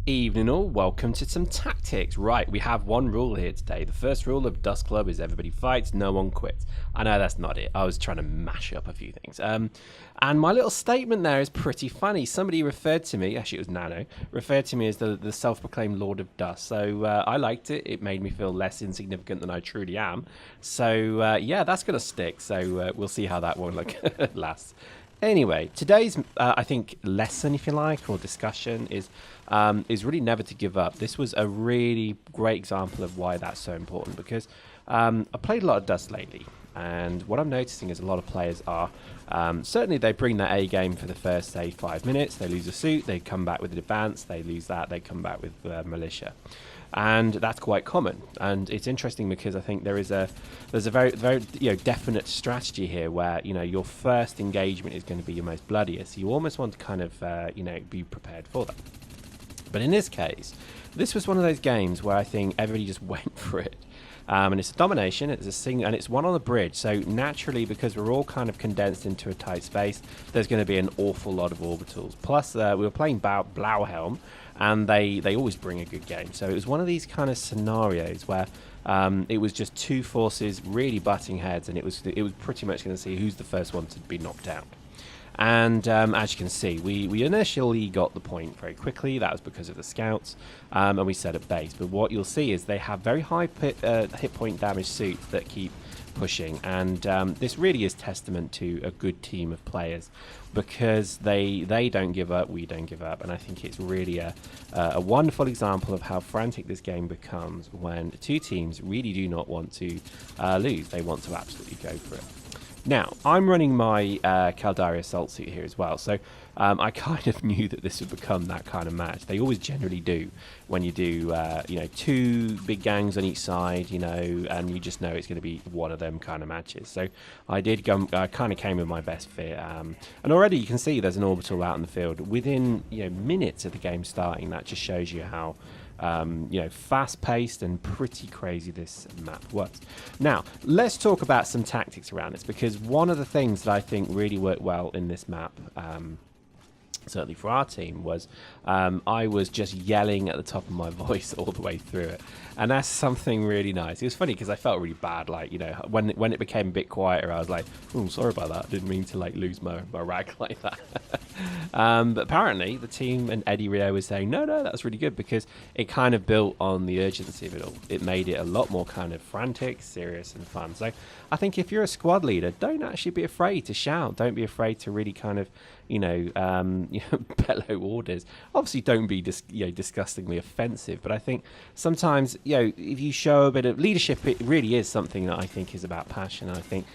Evening all, welcome to some tactics. Right, we have one rule here today. The first rule of Dust Club is everybody fights, no one quits. I know that's not it. I was trying to mash up a few things. And my little statement there is pretty funny. Somebody referred to me, actually it was Nano, referred to me as the self-proclaimed Lord of Dust. So I liked it. It made me feel less insignificant than I truly am. So yeah, that's going to stick. So we'll see how that one lasts. Anyway, today's, I think, lesson, if you like, or discussion is really never to give up. This was a really great example of why that's so important, because I played a lot of Dust lately, and what I'm noticing is a lot of players are, certainly they bring their A game for the first, say, 5 minutes, they lose a suit, they come back with an advance, they lose that, they come back with militia. And that's quite common, and it's interesting because I think there's a very definite strategy here where your first engagement is going to be your most bloodiest. You almost want to kind of be prepared for that. But in this case, this was one of those games where I think everybody just went for it. And it's a domination, and it's one on the bridge. So naturally, because we're all kind of condensed into a tight space, there's going to be an awful lot of orbitals. Plus, we were playing Blauhelm, and they always bring a good game. So it was one of these kind of scenarios where it was just two forces really butting heads, and it was pretty much going to see who's the first one to be knocked out. And as you can see, we initially got the point very quickly. That was because of the scouts, and we set up base. But what you'll see is they have very high hit point damage suits that keep pushing, and this really is testament to a good team of players, because they don't give up, we don't give up. And I think it's really a wonderful example of how frantic this game becomes when two teams really do not want to lose. They want to absolutely go for it. Now, I'm running my Caldari Assault suit here as well, so I kind of knew that this would become that kind of match. They always generally do when you do, two big gangs on each side, and you just know it's going to be one of them kind of matches. So I kind of came with my best fit, and already you can see there's an orbital out in the field within minutes of the game starting. That just shows you how fast-paced and pretty crazy this map was. Now, let's talk about some tactics around this, because one of the things that I think really worked well in this map, certainly for our team, was I was just yelling at the top of my voice all the way through it, and that's something really nice. It was funny because I felt really bad, when it became a bit quieter, I was like, oh, sorry about that, I didn't mean to lose my rag like that. But apparently the team and Eddie Rio was saying, no, that's really good, because it kind of built on the urgency of it all. It made it a lot more kind of frantic, serious, and fun. So I think if you're a squad leader, don't actually be afraid to shout. Don't be afraid to really kind of bellow orders. Obviously, don't be disgustingly offensive, but I think sometimes if you show a bit of leadership, it really is something that I think is about passion. And I think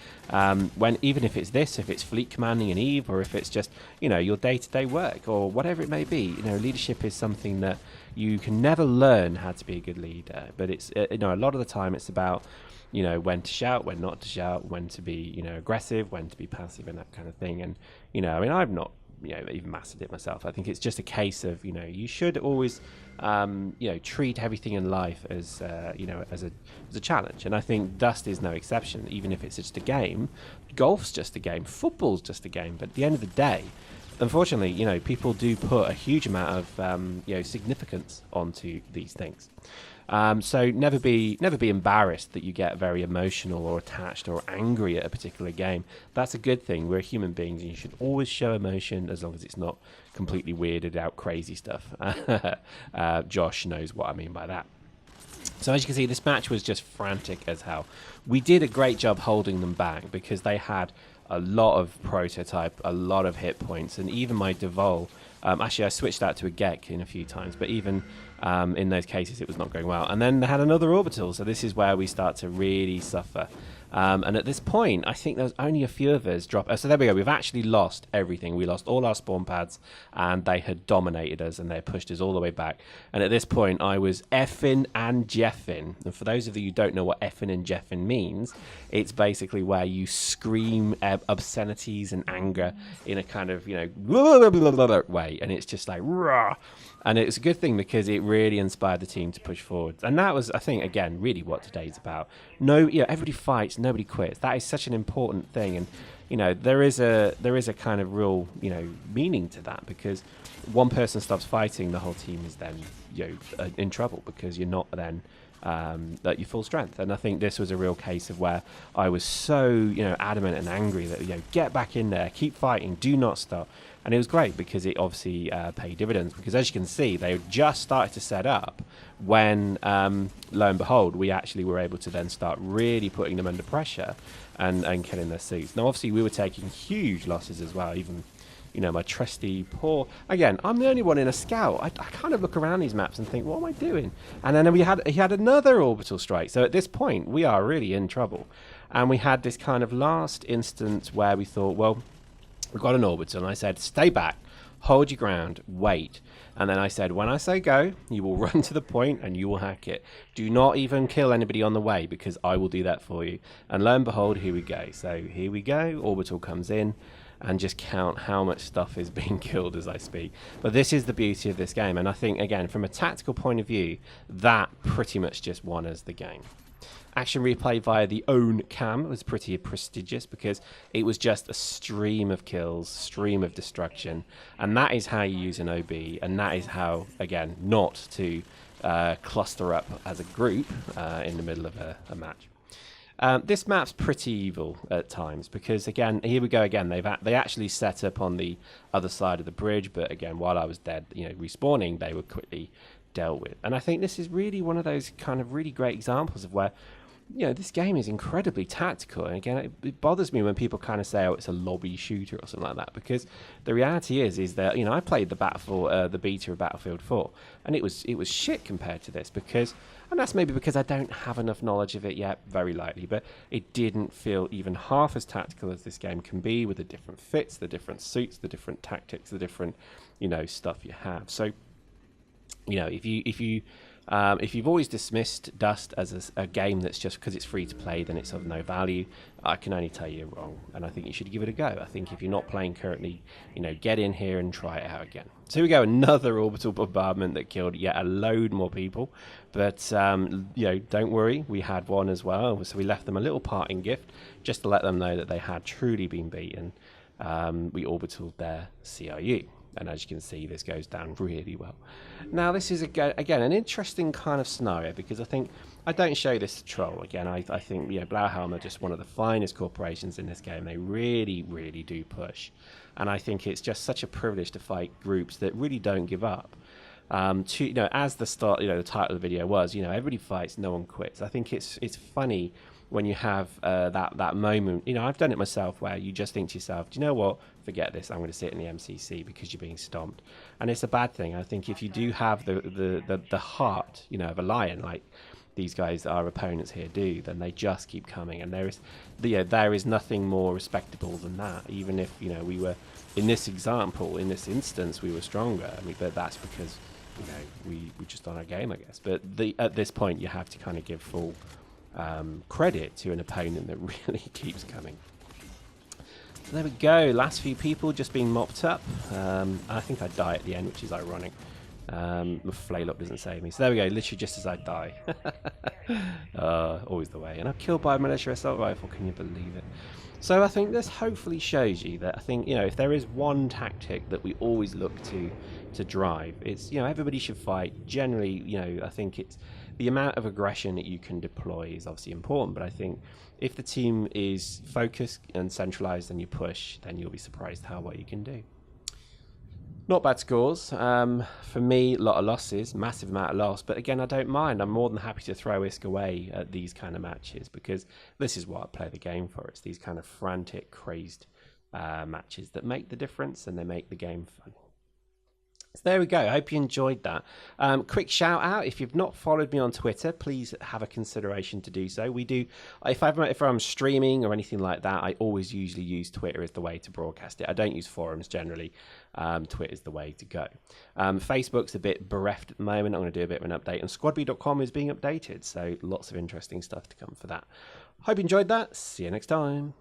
even if it's fleet commanding an Eve, or if it's just your day-to-day work or whatever it may be, leadership is something that you can never learn how to be a good leader. But it's a lot of the time it's about when to shout, when not to shout, when to be aggressive, when to be passive, and that kind of thing. And I've not even mastered it myself. I think it's just a case of you should always treat everything in life as as a challenge. And I think Dust is no exception. Even if it's just a game, golf's just a game, football's just a game. But at the end of the day, unfortunately, people do put a huge amount of significance onto these things. So never be embarrassed that you get very emotional or attached or angry at a particular game. That's a good thing. We're human beings, and you should always show emotion, as long as it's not completely weirded out crazy stuff. Josh knows what I mean by that. So as you can see, this match was just frantic as hell. We did a great job holding them back, because they had a lot of prototype, a lot of hit points, and even my Devol, actually I switched that to a Gek in a few times, but even in those cases it was not going well. And then they had another orbital, so this is where we start to really suffer. And at this point, I think there's only a few of us drop. So there we go. We've actually lost everything. We lost all our spawn pads, and they had dominated us, and they pushed us all the way back. And at this point, I was effing and jeffing. And for those of you who don't know what effing and jeffing means, it's basically where you scream obscenities and anger in a kind of way, and it's just like rah. And it's a good thing, because it really inspired the team to push forward. And that was, I think, again, really what today's about. Everybody fights, nobody quits. That is such an important thing, and you know there is a kind of real meaning to that, because one person stops fighting, the whole team is then in trouble, because you're not then at your full strength. And I think this was a real case of where I was so adamant and angry that get back in there, keep fighting, do not stop. And it was great because it obviously paid dividends, because as you can see, they just started to set up when lo and behold we actually were able to then start really putting them under pressure and killing their suits. Now obviously we were taking huge losses as well, even my trusty poor, again, I'm the only one in a scout. I kind of look around these maps and think, what am I doing? And then he had another orbital strike. So at this point, we are really in trouble. And we had this kind of last instance where we thought, well, we've got an orbital. And I said, stay back, hold your ground, wait. And then I said, when I say go, you will run to the point and you will hack it. Do not even kill anybody on the way, because I will do that for you. And lo and behold, here we go. So here we go. Orbital comes in. And just count how much stuff is being killed as I speak. But this is the beauty of this game. And I think, again, from a tactical point of view, that pretty much just won us the game. Action replay via the own cam was pretty prestigious, because it was just a stream of kills, stream of destruction. And that is how you use an OB. And that is how, again, not to cluster up as a group in the middle of a match. This map's pretty evil at times, because again, here we go again. They actually set up on the other side of the bridge, but again, while I was dead, respawning, they were quickly dealt with. And I think this is really one of those kind of really great examples of where this game is incredibly tactical. And again, it bothers me when people kind of say, oh, it's a lobby shooter or something like that, because the reality is that I played the beta of Battlefield 4, and it was shit compared to this, because. And that's maybe because I don't have enough knowledge of it yet, very likely, but it didn't feel even half as tactical as this game can be, with the different fits, the different suits, the different tactics, the different, stuff you have. So, if you've always dismissed Dust as a game that's just because it's free to play, then it's of no value, I can only tell you you're wrong, and I think you should give it a go. I think if you're not playing currently, get in here and try it out again. So here we go, another orbital bombardment that killed yet a load more people, but don't worry, we had one as well, so we left them a little parting gift just to let them know that they had truly been beaten. We orbitaled their CRU. And as you can see, this goes down really well. Now, this is, again, an interesting kind of scenario, because I don't show this to troll. Again, I think Blauhelm are just one of the finest corporations in this game. They really, really do push. And I think it's just such a privilege to fight groups that really don't give up. As the start, the title of the video was, everybody fights, no one quits. I think it's funny when you have that moment. I've done it myself, where you just think to yourself, do you know what, forget this, I'm going to sit in the MCC, because you're being stomped. And it's a bad thing. I think if you do have the heart of a lion, like these guys, our opponents here, do, then they just keep coming. And there is nothing more respectable than that. Even if we were, in this example, in this instance, we were stronger. I mean, but that's because we just on our game, I guess. But at this point, you have to kind of give full credit to an opponent that really keeps coming. So there we go, last few people just being mopped up. I think I die at the end, which is ironic. The flail up doesn't save me. So there we go, literally just as I die. Always the way. And I'm killed by a militia assault rifle, can you believe it? So I think this hopefully shows you that, I think, if there is one tactic that we always look to drive, it's, everybody should fight. Generally, I think it's the amount of aggression that you can deploy is obviously important, but I think if the team is focused and centralized and you push, then you'll be surprised how well you can do. Not bad scores. For me, a lot of losses, massive amount of loss. But again, I don't mind. I'm more than happy to throw ISK away at these kind of matches, because this is what I play the game for. It's these kind of frantic, crazed matches that make the difference, and they make the game fun. So there we go. I hope you enjoyed that. Quick shout out, if you've not followed me on Twitter, please have a consideration to do so. We do, if I'm streaming or anything like that, I always usually use Twitter as the way to broadcast it. I don't use forums generally. Twitter is the way to go. Facebook's a bit bereft at the moment. I'm going to do a bit of an update, and squadb.com is being updated, so lots of interesting stuff to come for that. Hope you enjoyed that. See you next time.